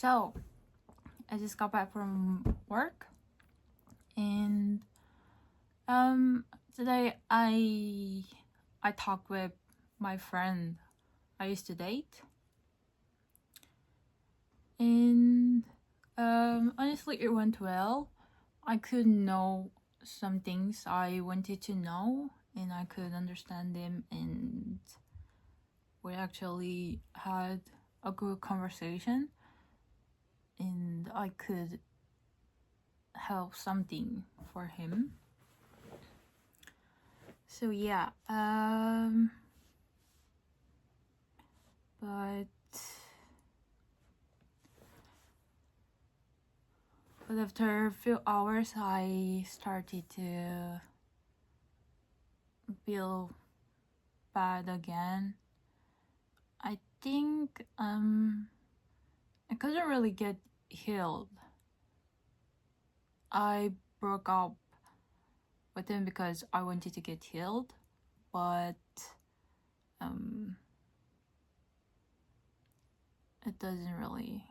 So I just got back from work, and today I talked with my friend I used to date, and honestly it went well. I could know some things I wanted to know, and I could understand them, and we actually had a good conversation, and I could help something for him. So yeah, but after a few hours I started to feel bad again. I think I couldn't really get healed. I broke up with him because I wanted to get healed, but it doesn't really.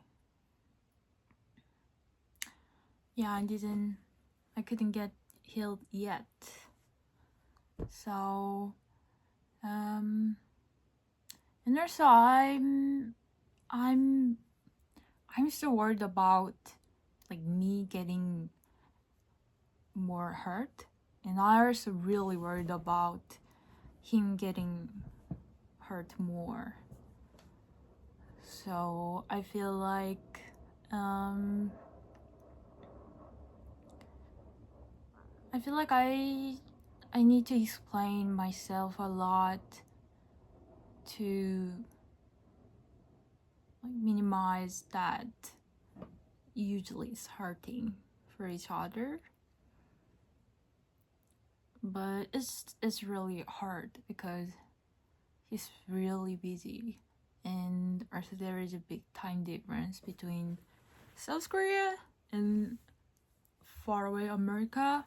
Yeah, I couldn't get healed yet. So and also I'm still worried about like me getting more hurt, and I also really worried about him getting hurt more. So I feel like I need to explain myself a lot to like minimize that usually it's hurting for each other. But it's really hard because he's really busy, and also there is a big time difference between South Korea and faraway America.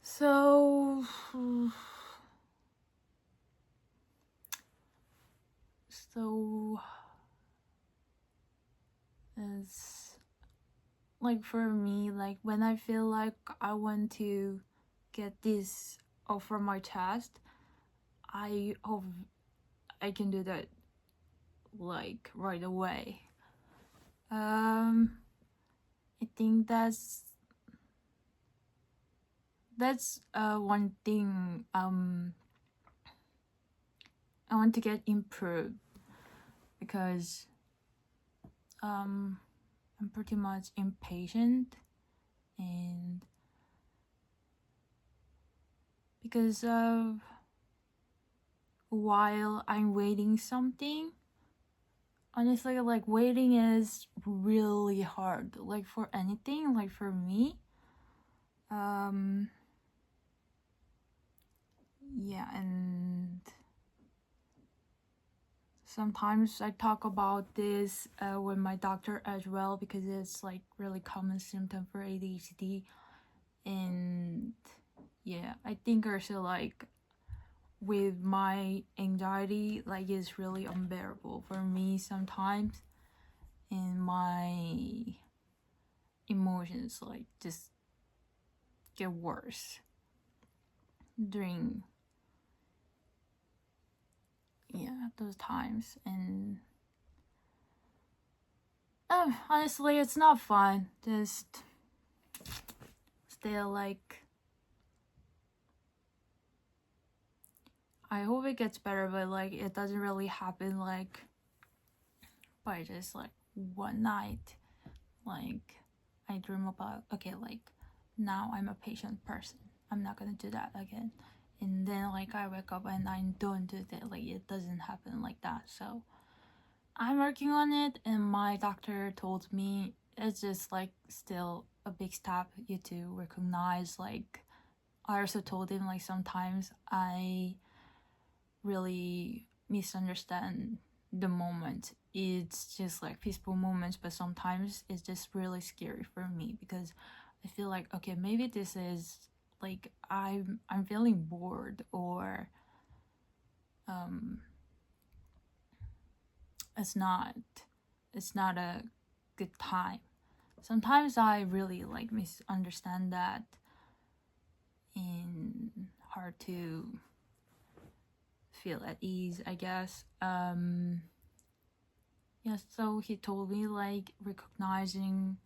So it's like for me, like when I feel like I want to get this off from my chest, I hope I can do that like right away. I think that's one thing I want to get improved, because I'm pretty much impatient, and because of while I'm waiting something, honestly, like waiting is really hard, like for anything, like for me. Yeah, and sometimes I talk about this with my doctor as well, because it's like really common symptom for ADHD. And yeah, I think also like with my anxiety, like it's really unbearable for me sometimes, and my emotions like just get worse during those times. And honestly it's not fun, just still like I hope it gets better, but like it doesn't really happen like by just like one night. Like I dream about, okay, like now I'm a patient person, I'm not gonna do that again, and then like I wake up and I don't do that. Like it doesn't happen like that. So I'm working on it, and my doctor told me it's just like still a big step you to recognize. Like I also told him like sometimes I really misunderstand the moment. It's just like peaceful moments, but sometimes it's just really scary for me, because I feel like, okay, maybe this is like I'm feeling bored, or it's not a good time. Sometimes I really like misunderstand that and hard to feel at ease, I guess. Yeah, so he told me like recognizing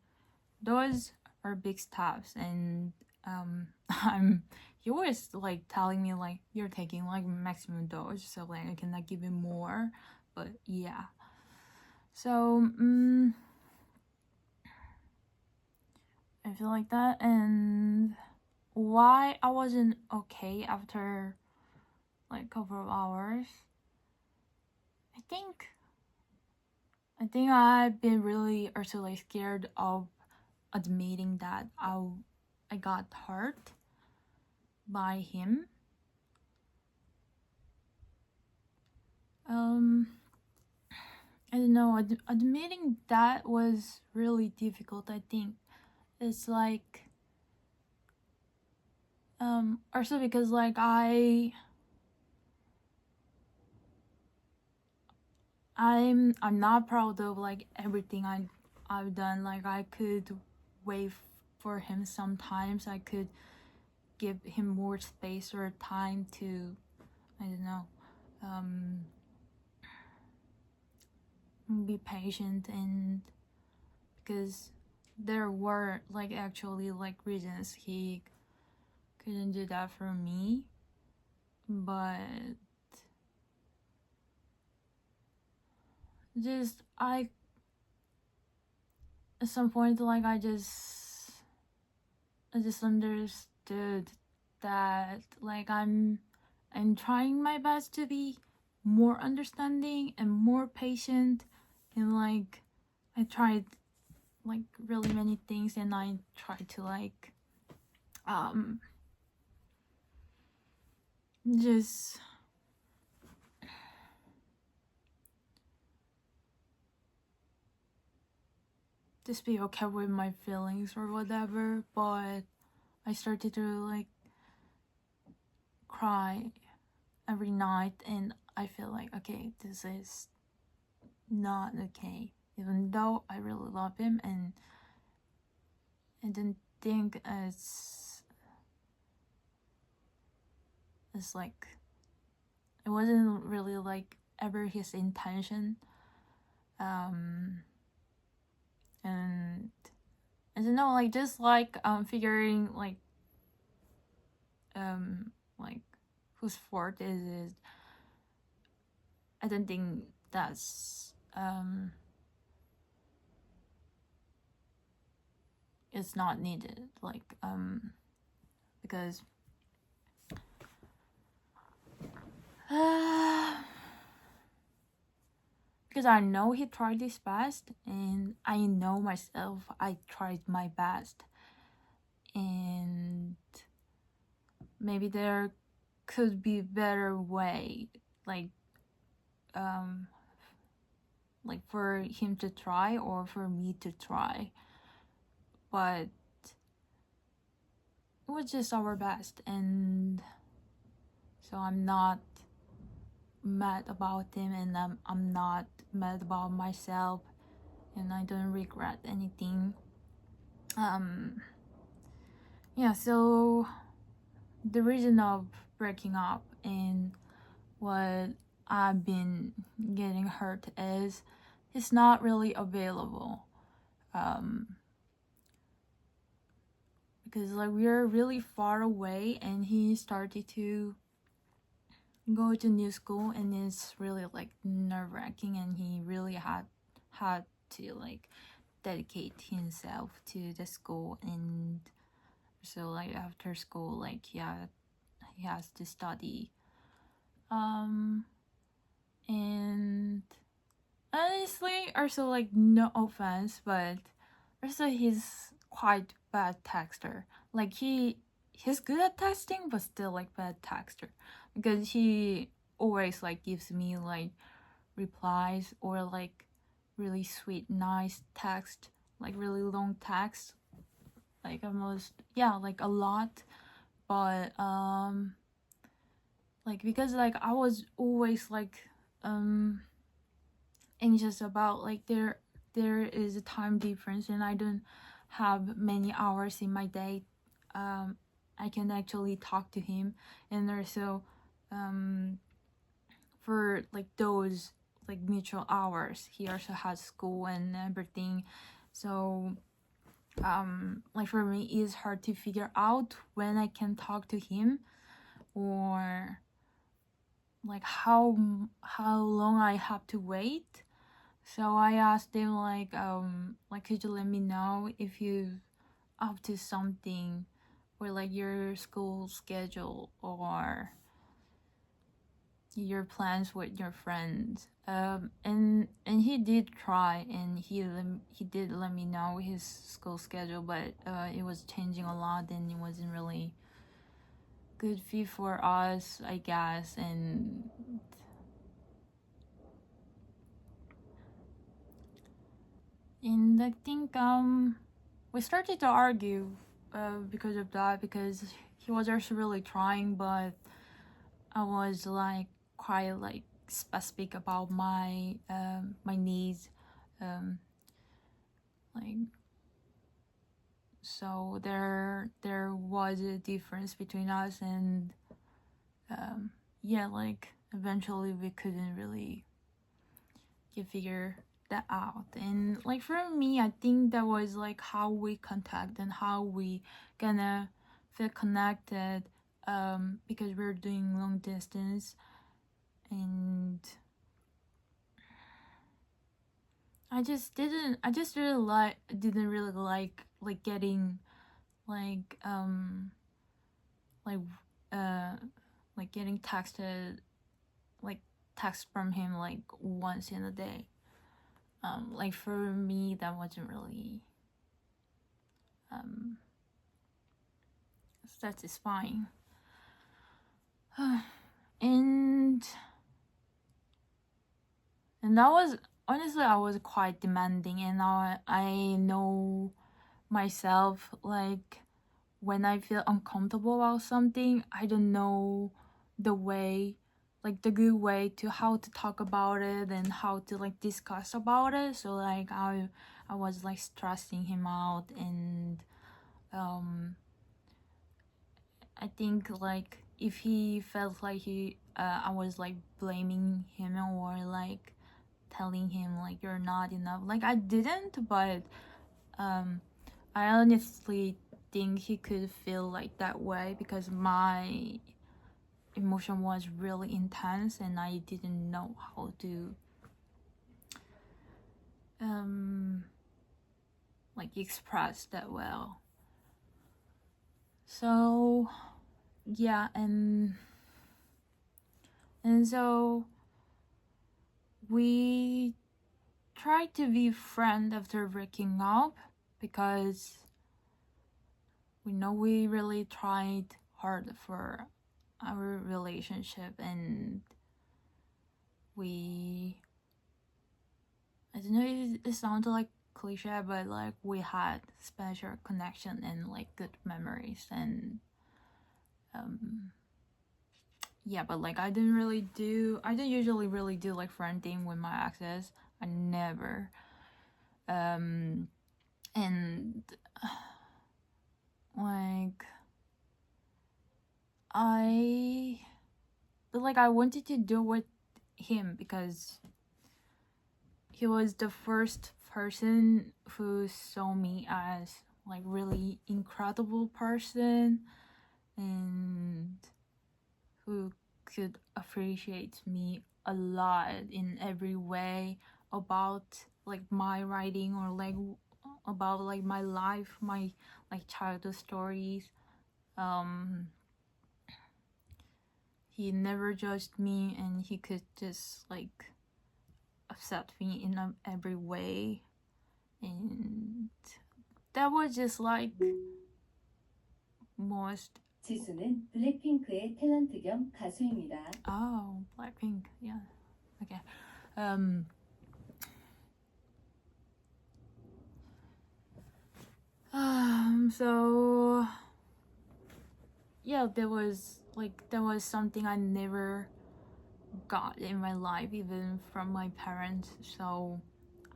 those are big steps, and I'm he always like telling me like you're taking like maximum dose, so like I cannot give you more. But yeah, so I feel like that. And why I wasn't okay after like a couple of hours, I think I've been really also like scared of admitting that I got hurt by him. I don't know, admitting that was really difficult. I think it's like also because like I'm not proud of like everything I've done. Like I could wait for him sometimes. I could give him more space or time to, I don't know, be patient. And because there were like actually like reasons he couldn't do that for me, but just I at some point like I just understood that like I'm trying my best to be more understanding and more patient, and like I tried like really many things, and I tried to like just be okay with my feelings or whatever. But I started to like cry every night, and I feel like okay, this is not okay, even though I really love him. And I didn't think it's like it wasn't really like ever his intention. And I don't know, like just like figuring like whose fault is it. I don't think that's it's not needed, like because because I know he tried his best, and I know myself I tried my best, and maybe there could be better way, um like for him to try or for me to try, but it was just our best. And so I'm not mad about him, and I'm not mad about myself, and I don't regret anything. Yeah, so the reason of breaking up and what I've been getting hurt is he's not really available. Because like we're really far away, and he started to go to new school, and it's really like nerve-wracking, and he really had to like dedicate himself to the school. And so like after school, like yeah, he has to study. And honestly, also like no offense, but also he's quite bad texter. Like he's good at texting, but still like bad texter, because he always like gives me like replies or like really sweet nice text, like really long text, like almost like a lot. But like because like I was always like anxious about like there is a time difference and I don't have many hours in my day. I can actually talk to him, and also for like those like mutual hours, he also has school and everything. So like for me it's hard to figure out when I can talk to him, or like how long I have to wait. So I asked him like could you let me know if you up to something, or like your school schedule or your plans with your friends. And he did try, and he did let me know his school schedule, but it was changing a lot and it wasn't really good fit for us, I guess. And I think we started to argue because of that, because he was also really trying, but I was like quite like specific about my needs, like so there was a difference between us, and yeah, like eventually we couldn't really figure that out. And like for me, I think that was like how we contact and how we gonna feel connected, because we're doing long distance. And I just really didn't really like getting like like uh like getting texted, like text from him like once in a day. Like for me that wasn't really satisfying. and that was honestly, I was quite demanding, and I know myself, like when I feel uncomfortable about something, I don't know the way, like the good way to how to talk about it and how to like discuss about it. So like I was like stressing him out, and I think like if he felt like I was like blaming him or like telling him like you're not enough, like I didn't, but I honestly think he could feel like that way because my emotion was really intense and I didn't know how to like express that well. So yeah, and so we tried to be friends after breaking up, because we know we really tried hard for our relationship, and we, I don't know, it sounds like cliche, but like we had special connection and like good memories. And yeah, but like I don't usually really do like friending with my exes. I never. And like I but like I wanted to do with him because he was the first person who saw me as like really incredible person, and who could appreciate me a lot in every way about like my writing, or like about like my life, my like childhood stories. He never judged me, and he could just like accept me in every way. And that was just like most. 지수는 블랙핑크의 탤런트 겸 가수입니다. Oh, Blackpink, yeah. Okay. So yeah, there was something I never got in my life, even from my parents. So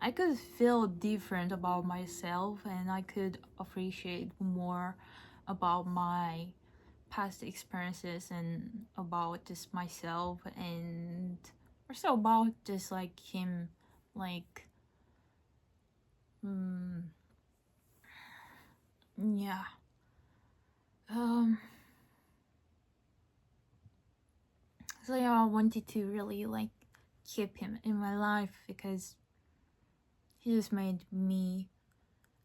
I could feel different about myself, and I could appreciate more about my past experiences and about just myself, and also about just like him, like yeah. So yeah, I wanted to really like keep him in my life because he just made me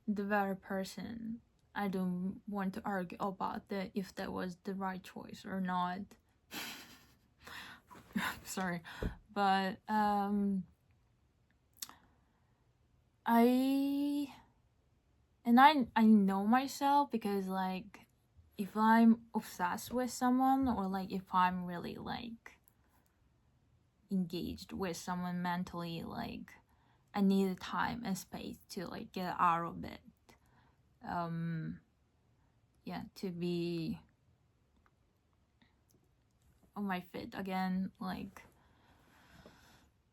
the better person. I don't want to argue about that if that was the right choice or not. Sorry, but I know myself, because like if I'm obsessed with someone, or like if I'm really like engaged with someone mentally, like I need time and space to like get out of it. Yeah, to be on my feet again, like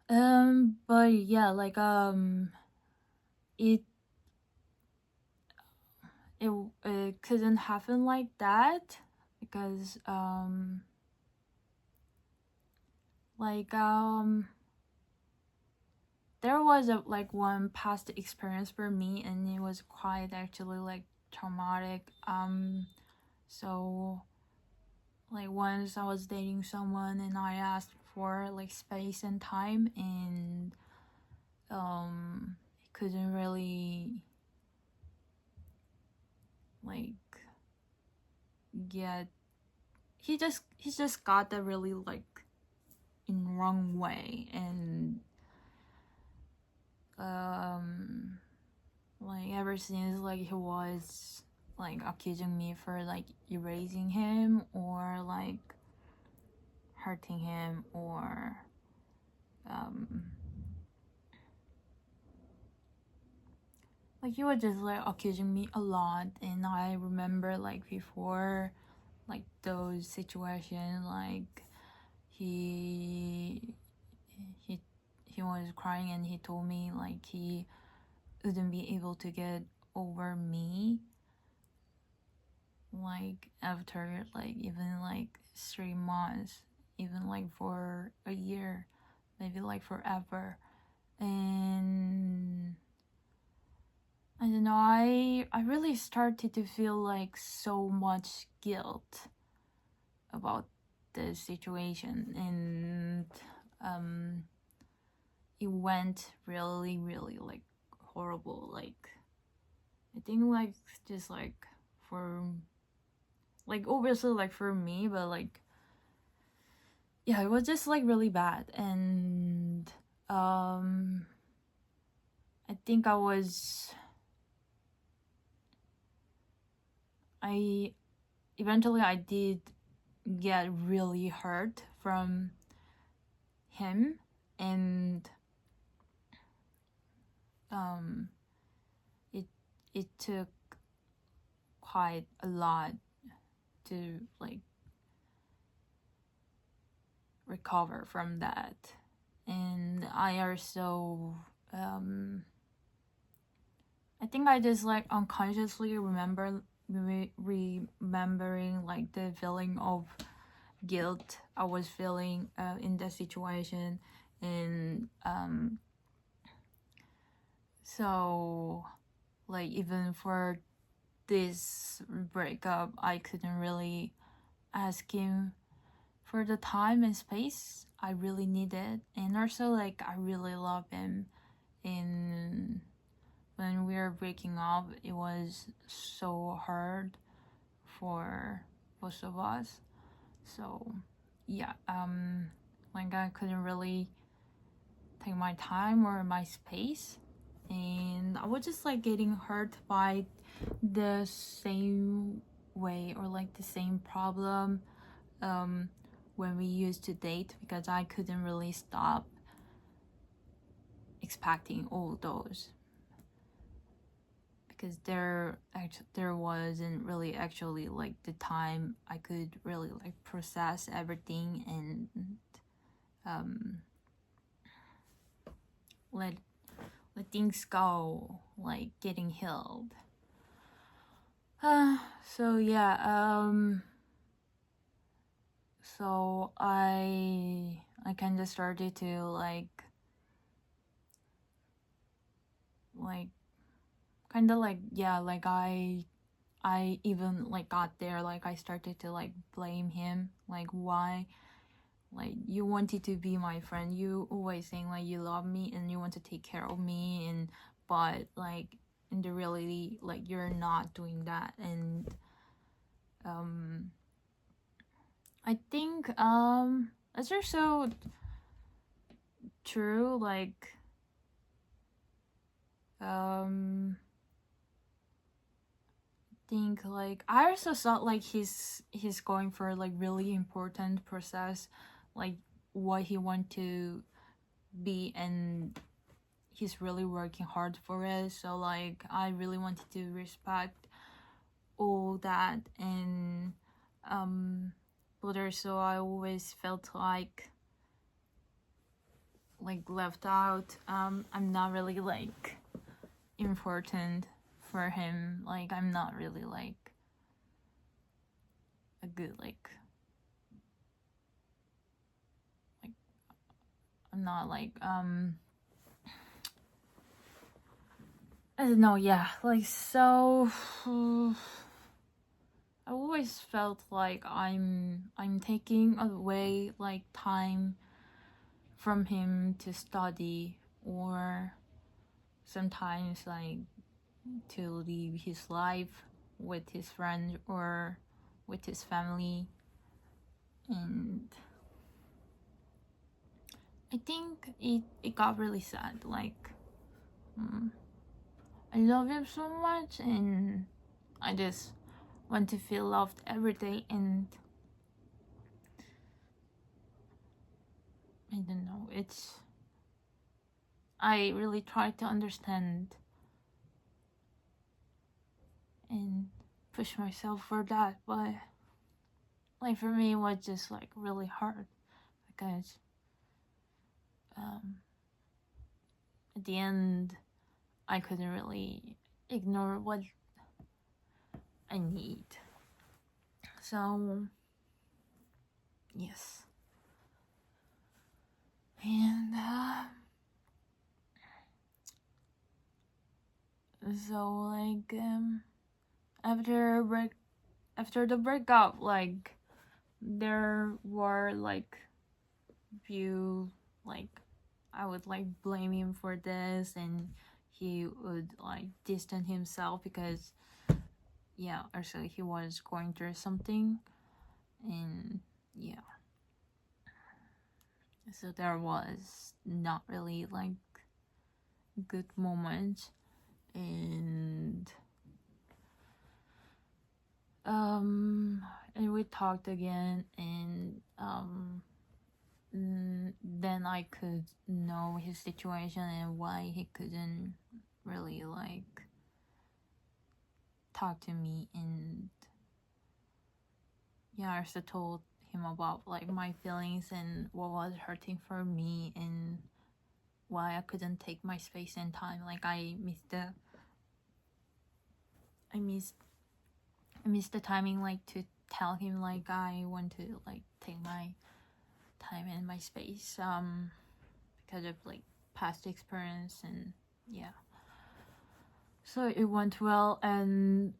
but yeah, like it it couldn't happen like that, because like there was a like one past experience for me, and it was quite actually like traumatic. So like once I was dating someone, and I asked for like space and time, and he couldn't really like get he just got that really like in wrong way, and like ever since, like he was like accusing me for like erasing him, or like hurting him, or like he was just like accusing me a lot. And I remember like before like those situations, like he he he was crying, and he told me like he wouldn't be able to get over me like after like even like 3 months, even like for a year, maybe like forever. And I don't know, I really started to feel like so much guilt about the situation. And it went really really like horrible. Like I think like just like for like obviously like for me, but like yeah, it was just like really bad. And I think I eventually I did get really hurt from him. And um it it took quite a lot to like recover from that. And I also I think I just like unconsciously remembering like the feeling of guilt I was feeling in that situation. And so like even for this breakup, I couldn't really ask him for the time and space I really needed. And also like I really love him. And when we were breaking up, it was so hard for both of us. So yeah, like I couldn't really take my time or my space, and I was just like getting hurt by the same way, or like the same problem when we used to date, because I couldn't really stop expecting all those, because there wasn't really actually like the time I could really like process everything. And let things go, like getting healed. So yeah, so I kind of started to like kind of like, yeah, like I even like got there, like I started to like blame him, like why, like you wanted to be my friend, you always saying like you love me and you want to take care of me, and but like in the reality like you're not doing that. And I think it's also true, like think like I also thought like he's going for like really important process, like what he want to be, and he's really working hard for it. So like I really wanted to respect all that. And but also I always felt like left out. I'm not really like important for him, like I'm not really like a good like I'm not like I don't know, yeah, like so I always felt like I'm taking away like time from him to study, or sometimes like to live his life with his friends or with his family. And I think it got really sad, like I love him so much and I just want to feel loved every day. And I don't know, I really try to understand and push myself for that, but like for me it was just like really hard, because at the end I couldn't really ignore what I need. So yes. And so like after the breakup, like there were like few like I would like blame him for this, and he would like distance himself because yeah, also he was going through something. And yeah, so there was not really like good moments. And and we talked again, and then I could know his situation and why he couldn't really like talk to me. And yeah, I also told him about like my feelings and what was hurting for me, and why I couldn't take my space and time. Like I missed the timing, like to tell him like I want to like take my time and my space because of like past experience. And yeah, so it went well. And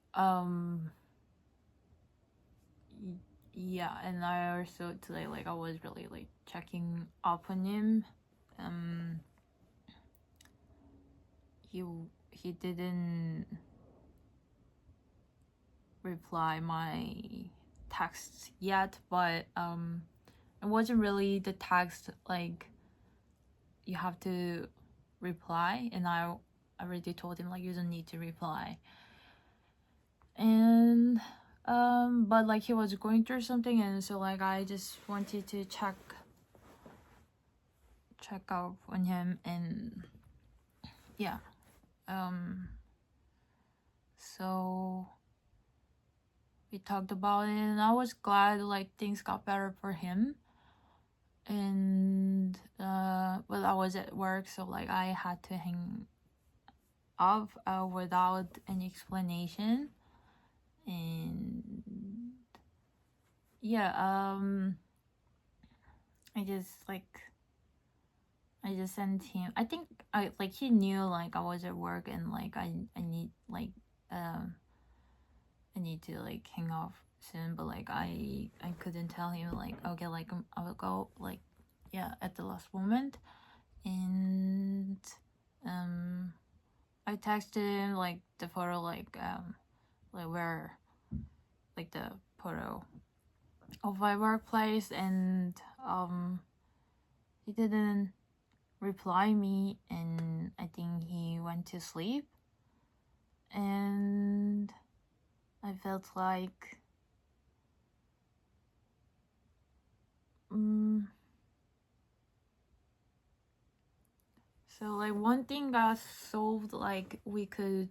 yeah, and I also today like I was really like checking up on him. He didn't reply my texts yet, but it wasn't really the text like you have to reply, and I already told him like you don't need to reply. And but like he was going through something, and so like I just wanted to check out on him. And yeah, so we talked about it, and I was glad like things got better for him. And I was at work, so like I had to hang up without any explanation. And yeah, I just sent him. I think he knew like I was at work, and like I need like I need to like hang off soon, but like I couldn't tell him like, okay, like I will go like, yeah, at the last moment. And I texted him like the photo, like where like the photo of my workplace, and he didn't reply me, and I think he went to sleep. And I felt like so like one thing got solved, like we can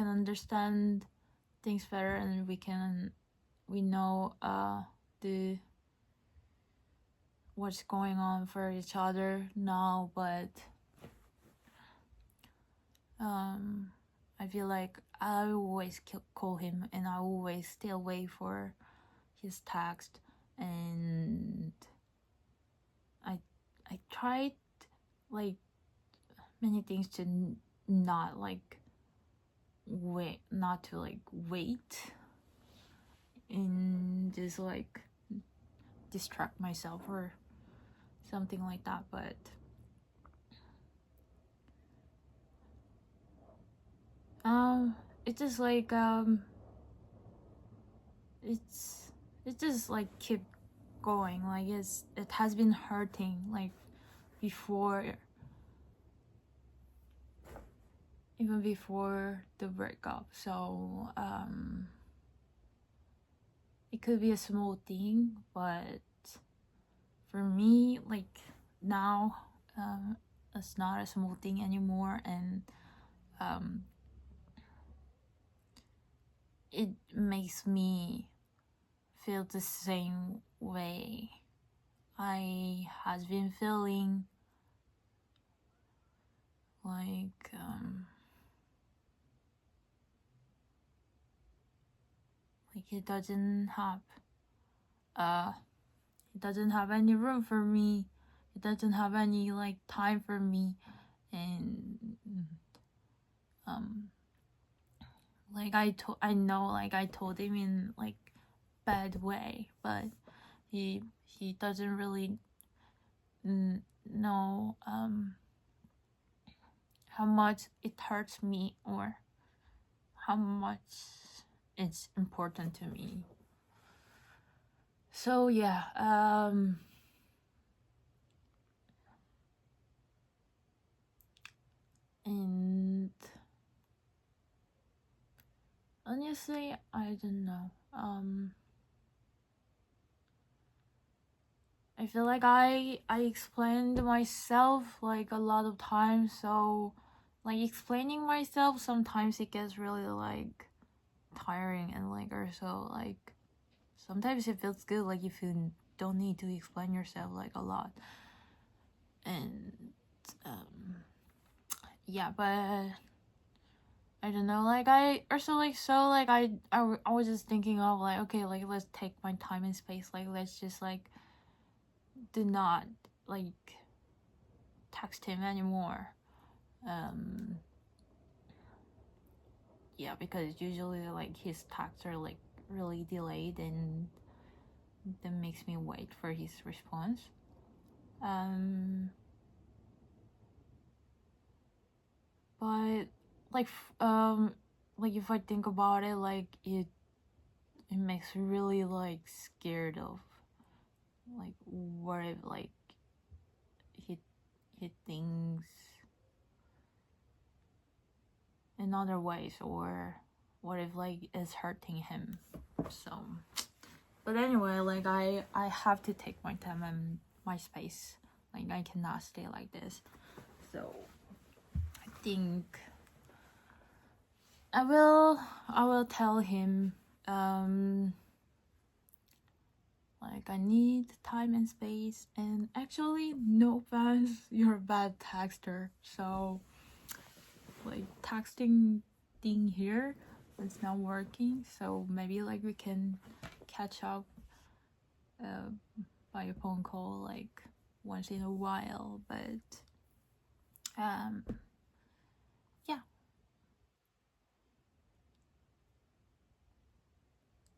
understand things better, and we know the what's going on for each other now. But I feel like I always call him, and I always stay away for his text. And I tried like many things to not to wait and just like distract myself or something like that. But it's just like it's just like keep going. Like it has been hurting like before, even before the breakup. So it could be a small thing, but for me, like now, it's not a small thing anymore. And it makes me feel the same way I has been feeling, like it doesn't have any room for me. It doesn't have any like time for me. And like I know like I told him in like bad way, but he doesn't really know how much it hurts me, or how much it's important to me. So yeah, and honestly, I don't know. I feel like I explained myself like a lot of times, so like explaining myself sometimes it gets really like tiring, and like also like sometimes it feels good like if you don't need to explain yourself like a lot. And yeah, but I don't know, like I also like, so like I was just thinking of like, okay, like let's take my time and space, like let's just like do not like text him anymore. Yeah, because usually like his texts are like really delayed, and that makes me wait for his response. But like if I think about it, like it makes me really like scared of like what if like he thinks in other ways, or what if like it's hurting him. So but anyway, like I have to take my time and my space. Like I cannot stay like this. So I think I will tell him Like I need time and space, and actually no offense, you're a bad texter, so like texting thing here is not working, so maybe like we can catch up by a phone call like once in a while, but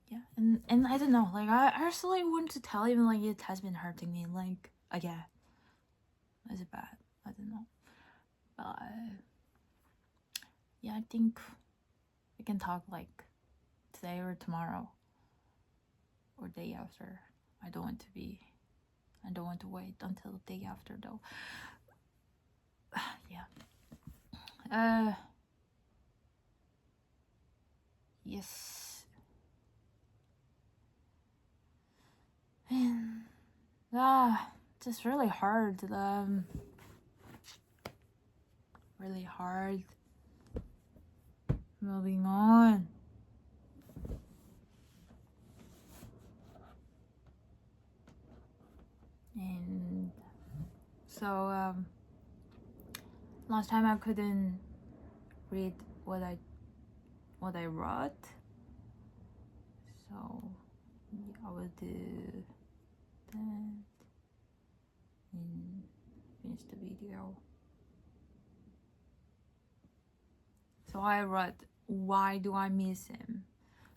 yeah, and I don't know, like I actually want to tell him like it has been hurting me, like again, is it bad? I don't know, but yeah, I think we can talk like today or tomorrow or day after. I don't want to wait until the day after though. Yeah. Yes. And just really hard. Really hard. Moving on. And so last time I couldn't read what I wrote, so yeah, I will do that and finish the video. So I wrote, why do I miss him?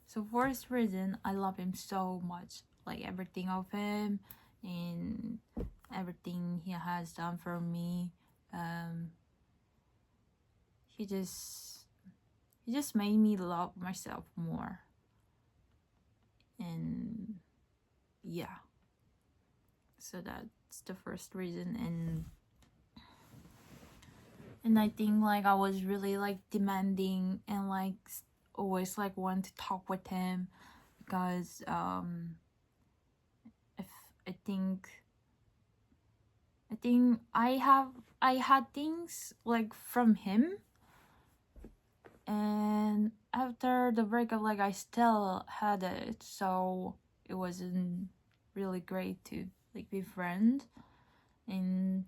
So for this reason, I love him so much, like everything of him and everything he has done for me. He just made me love myself more. And yeah, so that's the first reason. And I think like I was really like demanding and like always like want to talk with him, because if I think I had things like from him, and after the breakup like I still had it, so it wasn't really great to like be friends. And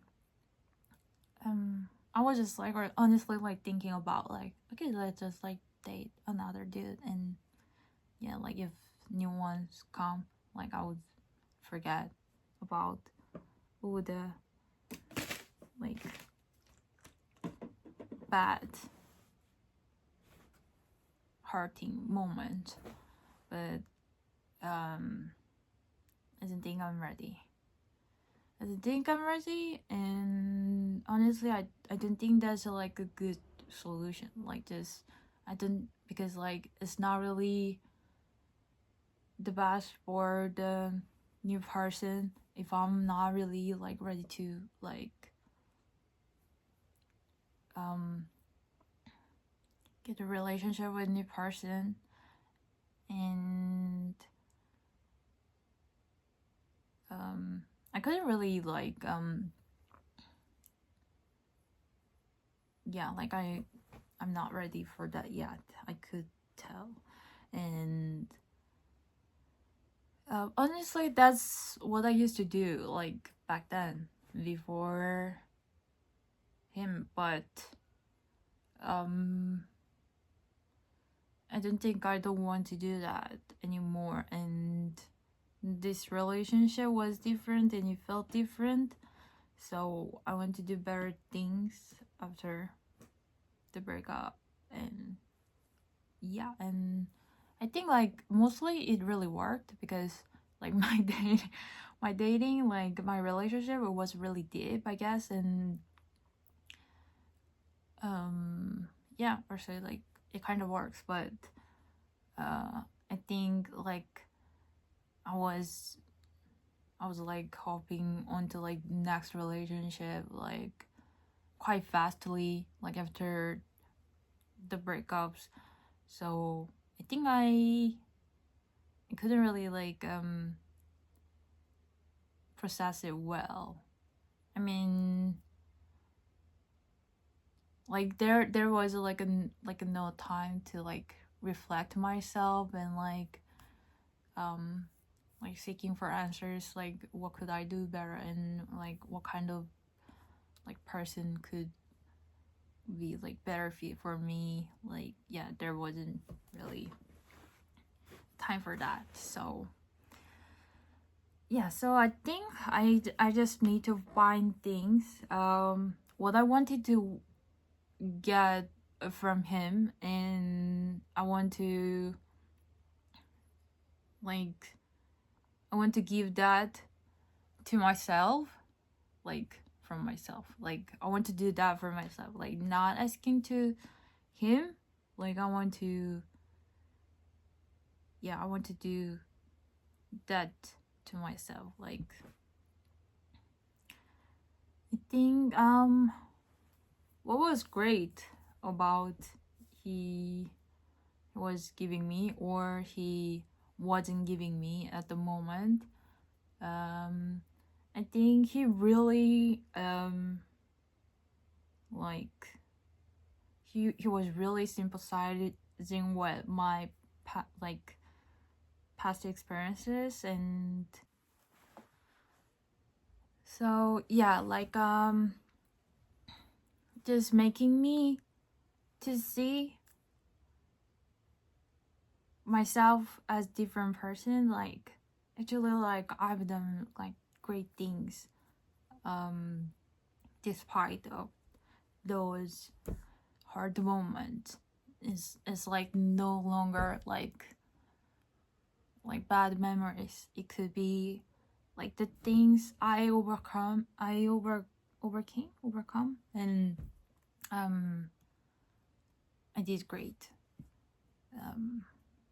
I was just like, or honestly like thinking about like, okay, let's just like date another dude, and yeah, like if new ones come, like I would forget about all the like bad hurting moment. But I don't think I'm ready. And honestly I don't think that's like a good solution, like just I don't, because like it's not really the best for the new person if I'm not really like ready to like get a relationship with a new person. And I couldn't really like yeah, like I'm not ready for that yet, I could tell. And honestly that's what I used to do like back then before him, but I don't think I don't want to do that anymore. And this relationship was different and it felt different, so I want to do better things after the breakup. And yeah, and I think like mostly it really worked, because like my dating, like my relationship, it was really deep, I guess. And yeah, personally like it kind of works. But I think like I was like hopping onto like next relationship like quite fastly, like after the breakups. So I think I couldn't really like process it well. I mean, like there was like a no time to like reflect myself and like like seeking for answers, like what could I do better, and like what kind of like person could be like better fit for me. Like yeah, there wasn't really time for that. So yeah, so I think I just need to find things what I wanted to get from him, and I want to like I want to give that to myself, like from myself. Like I want to do that for myself, like not asking to him. Like I want to do that to myself. Like I think what was great about he was giving me, or he wasn't giving me at the moment, I think he really like he was really sympathizing with my past experiences. And so yeah, like just making me to see myself as different person. Like actually, like I've done like great things despite of those hard moments. Is like no longer like bad memories. It could be like the things I overcome, and I did great.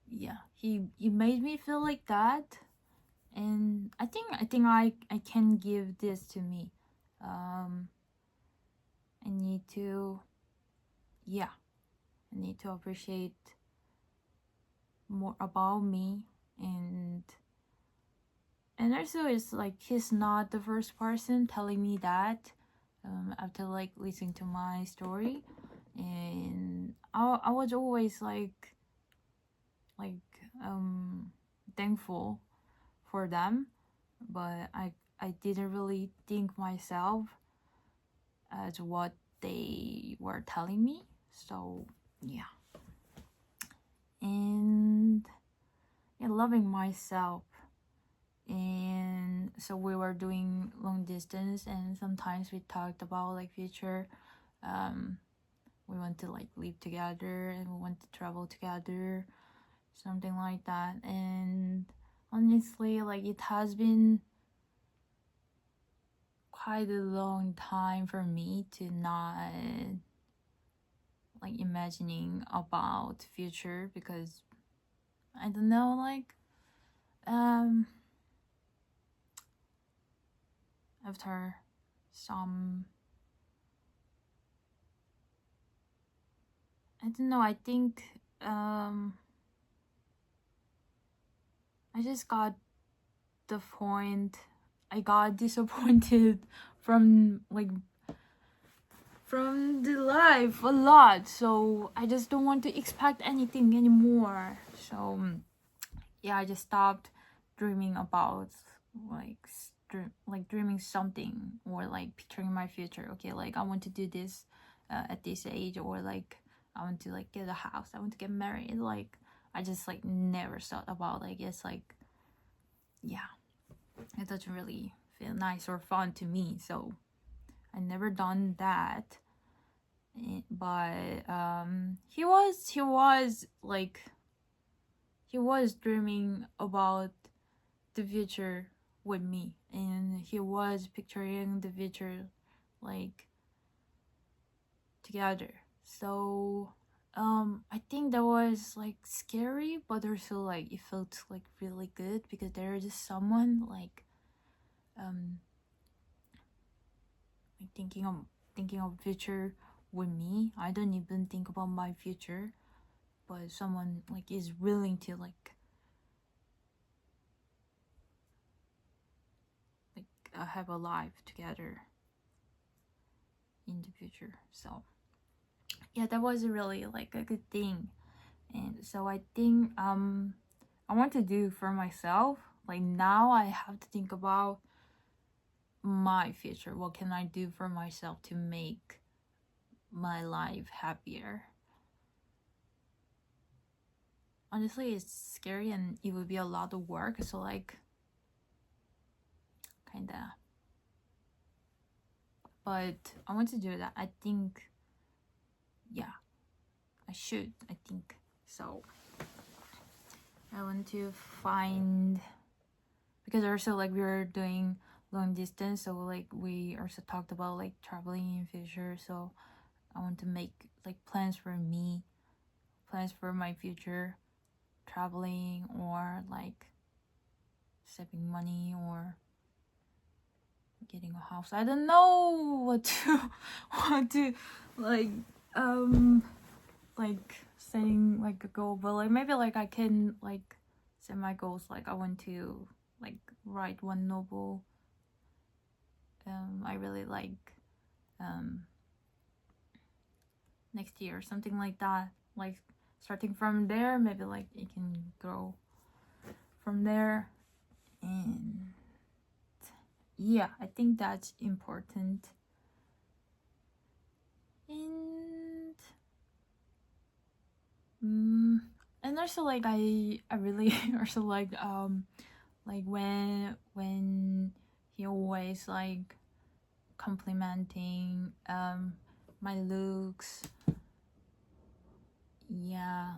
Yeah, he made me feel like that, and I think I can give this to me. I need to appreciate more about me. And also it's like he's not the first person telling me that, after like listening to my story. And I was always like thankful for them, but I didn't really think myself as what they were telling me. So yeah, and loving myself. And so we were doing long distance, and sometimes we talked about like future. We want to like live together, and we want to travel together, something like that. And honestly, like it has been quite a long time for me to not like imagining about future, because I don't know, like after some, I don't know, I think I just got the point. I got disappointed from the life a lot, so I just don't want to expect anything anymore. So yeah, I just stopped dreaming about like dreaming something, or like picturing my future. Okay, like I want to do this at this age, or like I want to like get a house, I want to get married. Like I just like never thought about, like it's like, yeah, it doesn't really feel nice or fun to me, so I never done that. But he was dreaming about the future with me, and he was picturing the future like together. So I think that was like scary, but also like it felt like really good, because there is just someone like thinking of future with me. I don't even think about my future, but someone like is willing to like have a life together in the future. So yeah, that was really like a good thing. And so I think I want to do for myself, like now I have to think about my future. What can I do for myself to make my life happier? Honestly, it's scary and it would be a lot of work, so like kinda, but I want to do that. I think, yeah, I should, I think so. I want to find, because also like we were doing long distance, so like we also talked about like traveling in future, so I want to make like plans for me, plans for my future, traveling or like saving money or getting a house. I don't know what to what to like like setting like a goal, but like maybe like I can like set my goals, like I want to like write one novel I really like next year, something like that. Like starting from there, maybe like it can grow from there. And yeah, I think that's important. And and also like I really also like when he always like complimenting my looks. Yeah,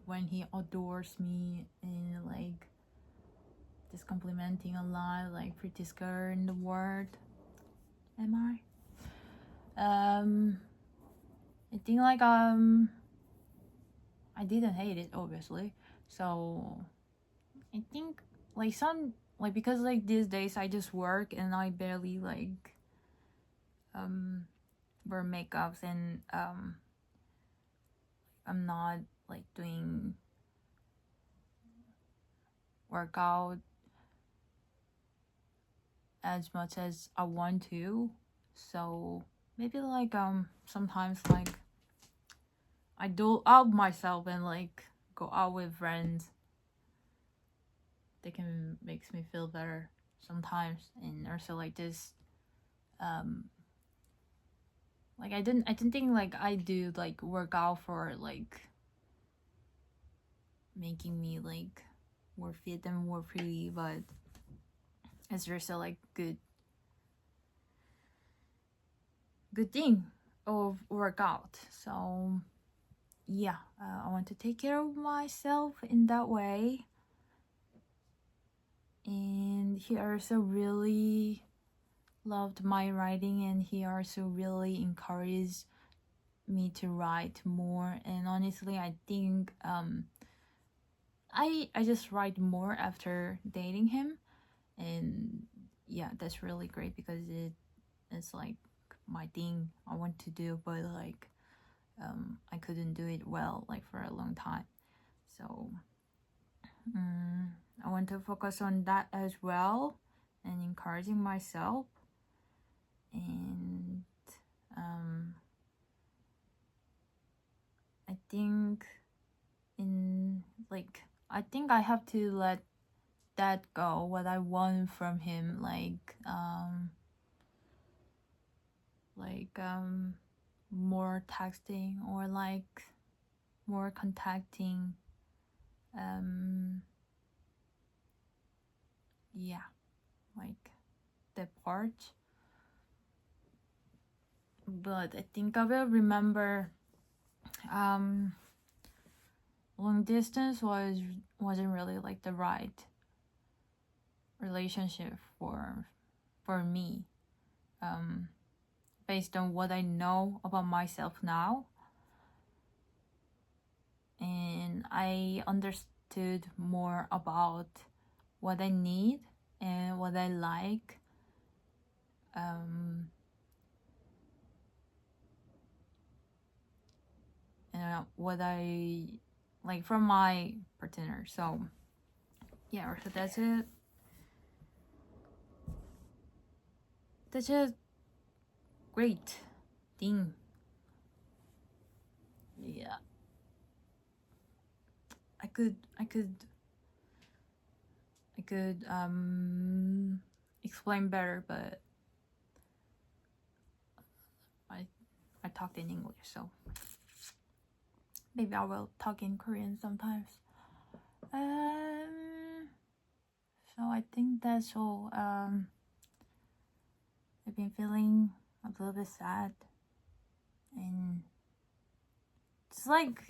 when he adores me and like just complimenting a lot, like prettiest girl in the world. Am I? I think like I didn't hate it obviously. So I think like some like because like these days I just work and I barely like wear makeups and I'm not like doing workout as much as I want to. So maybe like sometimes like I do out myself and like go out with friends. They can makes me feel better sometimes. And also like this like I didn't think like I do like work out for like making me like more fit and more pretty, but it's just a like good thing of workout. So yeah, I want to take care of myself in that way. And he also really loved my writing, and he also really encouraged me to write more. And honestly, I think I just write more after dating him, and yeah, that's really great because it's like my thing I want to do, but like I couldn't do it well like for a long time. So I want to focus on that as well and encouraging myself. And I think I think I have to let that go, what I want from him, like more texting or like more contacting. Yeah, like the part. But I think I will remember long distance wasn't really like the right relationship for me, based on what I know about myself now. And I understood more about what I need and what I like, and what I like from my partner. So yeah, so that's it. That's a great thing. Yeah, I could could explain better, but I talked in English, so maybe I will talk in Korean sometimes. So I think that's all. I've been feeling a little bit sad, and it's like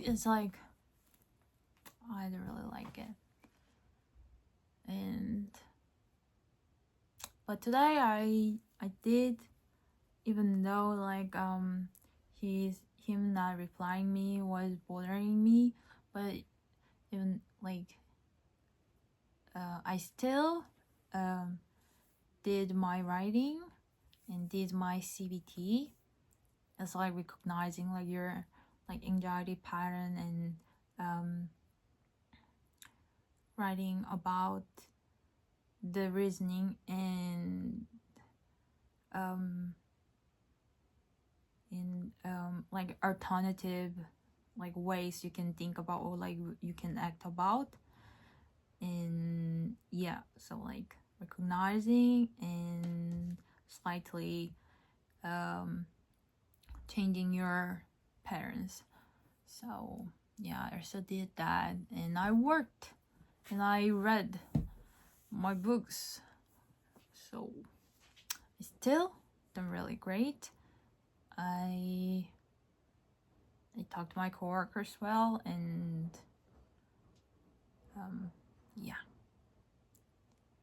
I don't really like it. But today I did, even though like him not replying me was bothering me, but even like I still did my writing and did my CBT. It's like recognizing like your like anxiety pattern and writing about the reasoning and like alternative like ways you can think about or like you can act about. And yeah, so like recognizing and slightly changing your patterns. So yeah, I also did that, and I worked and I read my books. So I still done really great. I talked to my coworkers well, and yeah,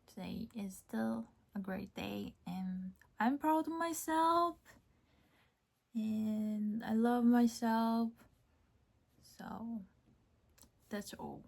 today is still a great day, and I'm proud of myself, and I love myself. So that's all.